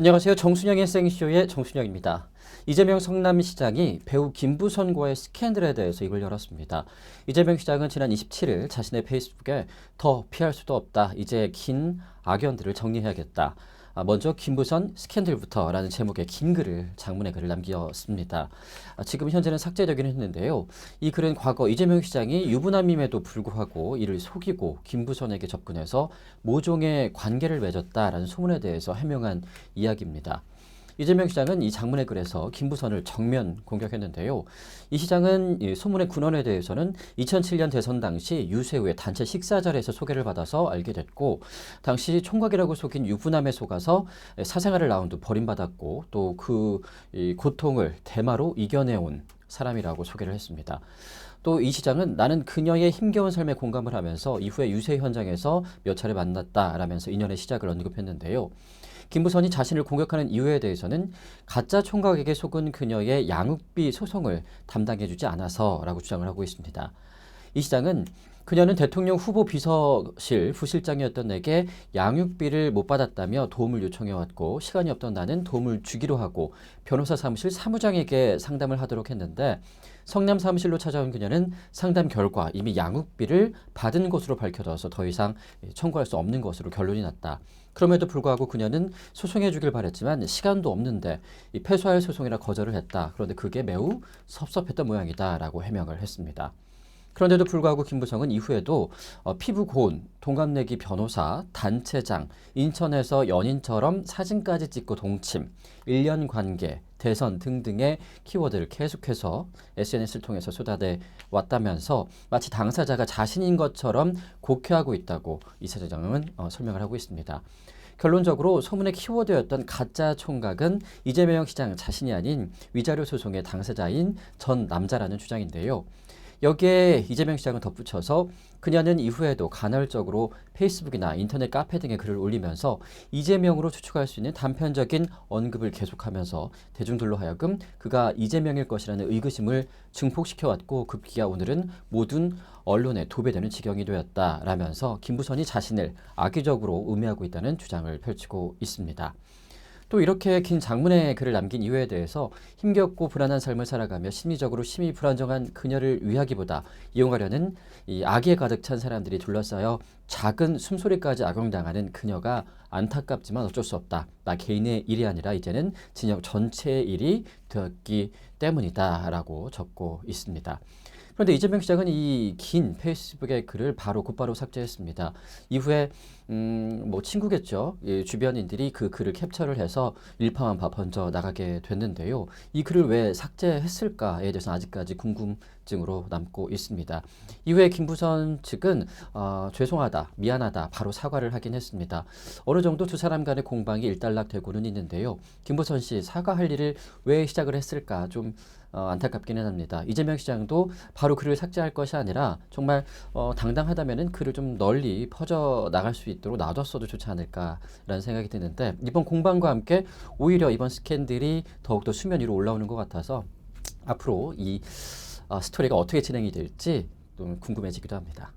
안녕하세요. 정순영의 생쇼의 정순영입니다. 이재명 성남시장이 배우 김부선과의 스캔들에 대해서 입을 열었습니다. 이재명 시장은 지난 27일 자신의 페이스북에 더 피할 수도 없다. 이제 긴 악연들을 정리해야겠다. 먼저 김부선 스캔들부터라는 제목의 긴 글을 장문의 글을 남겼습니다. 지금 현재는 삭제되긴 했는데요. 이 글은 과거 이재명 시장이 유부남임에도 불구하고 이를 속이고 김부선에게 접근해서 모종의 관계를 맺었다라는 소문에 대해서 해명한 이야기입니다. 이재명 시장은 이 장문의 글에서 김부선을 정면 공격했는데요. 이 시장은 이 소문의 근원에 대해서는 2007년 대선 당시 유세우의 단체 식사 자리에서 소개를 받아서 알게 됐고, 당시 총각이라고 속인 유부남에 속아서 사생활을 낳은 후 버림받았고, 또 그 고통을 대마로 이겨내온 사람이라고 소개를 했습니다. 또 이 시장은 나는 그녀의 힘겨운 삶에 공감을 하면서 이후에 유세 현장에서 몇 차례 만났다라면서 인연의 시작을 언급했는데요. 김부선이 자신을 공격하는 이유에 대해서는 가짜 총각에게 속은 그녀의 양육비 소송을 담당해주지 않아서라고 주장을 하고 있습니다. 이 시장은 그녀는 대통령 후보 비서실 부실장이었던 내게 양육비를 못 받았다며 도움을 요청해왔고, 시간이 없던 나는 도움을 주기로 하고 변호사 사무실 사무장에게 상담을 하도록 했는데, 성남 사무실로 찾아온 그녀는 상담 결과 이미 양육비를 받은 것으로 밝혀져서 더 이상 청구할 수 없는 것으로 결론이 났다. 그럼에도 불구하고 그녀는 소송해 주길 바랬지만 시간도 없는데 패소할 소송이라 거절을 했다. 그런데 그게 매우 섭섭했던 모양이다라고 해명을 했습니다. 그런데도 불구하고 김부성은 이후에도 피부 고운, 동갑내기 변호사, 단체장, 인천에서 연인처럼 사진까지 찍고 동침, 1년 관계, 대선 등등의 키워드를 계속해서 SNS를 통해서 쏟아내 왔다면서 마치 당사자가 자신인 것처럼 곡해하고 있다고 이 사장은 설명을 하고 있습니다. 결론적으로 소문의 키워드였던 가짜 총각은 이재명 시장 자신이 아닌 위자료 소송의 당사자인 전 남자라는 주장인데요. 여기에 이재명 시장은 덧붙여서 그녀는 이후에도 간헐적으로 페이스북이나 인터넷 카페 등에 글을 올리면서 이재명으로 추측할 수 있는 단편적인 언급을 계속하면서 대중들로 하여금 그가 이재명일 것이라는 의구심을 증폭시켜왔고, 급기야 오늘은 모든 언론에 도배되는 지경이 되었다라면서 김부선이 자신을 악의적으로 음해하고 있다는 주장을 펼치고 있습니다. 또 이렇게 긴 장문의 글을 남긴 이유에 대해서 힘겹고 불안한 삶을 살아가며 심리적으로 심히 불안정한 그녀를 위하기보다 이용하려는 이 악에 가득 찬 사람들이 둘러싸여 작은 숨소리까지 악용당하는 그녀가 안타깝지만 어쩔 수 없다. 나 개인의 일이 아니라 이제는 진영 전체의 일이 되었기 때문이다 라고 적고 있습니다. 그런데 이재명 시장은 이 긴 페이스북의 글을 곧바로 삭제했습니다. 이후에 뭐 친구겠죠. 예, 주변인들이 그 글을 캡처를 해서 일파만파 번져 나가게 됐는데요. 이 글을 왜 삭제했을까에 대해서는 아직까지 궁금증으로 남고 있습니다. 이후에 김부선 측은 죄송하다, 미안하다 바로 사과를 하긴 했습니다. 어느 정도 두 사람 간의 공방이 일단락되고는 있는데요. 김부선 씨 사과할 일을 왜 시작을 했을까 좀 안타깝기는 합니다. 이재명 시장도 바로 글을 삭제할 것이 아니라 정말 당당하다면은 글을 좀 널리 퍼져 나갈 수 있도록 놔뒀어도 좋지 않을까라는 생각이 드는데, 이번 공방과 함께 오히려 이번 스캔들이 더욱더 수면 위로 올라오는 것 같아서 앞으로 이 스토리가 어떻게 진행이 될지 좀 궁금해지기도 합니다.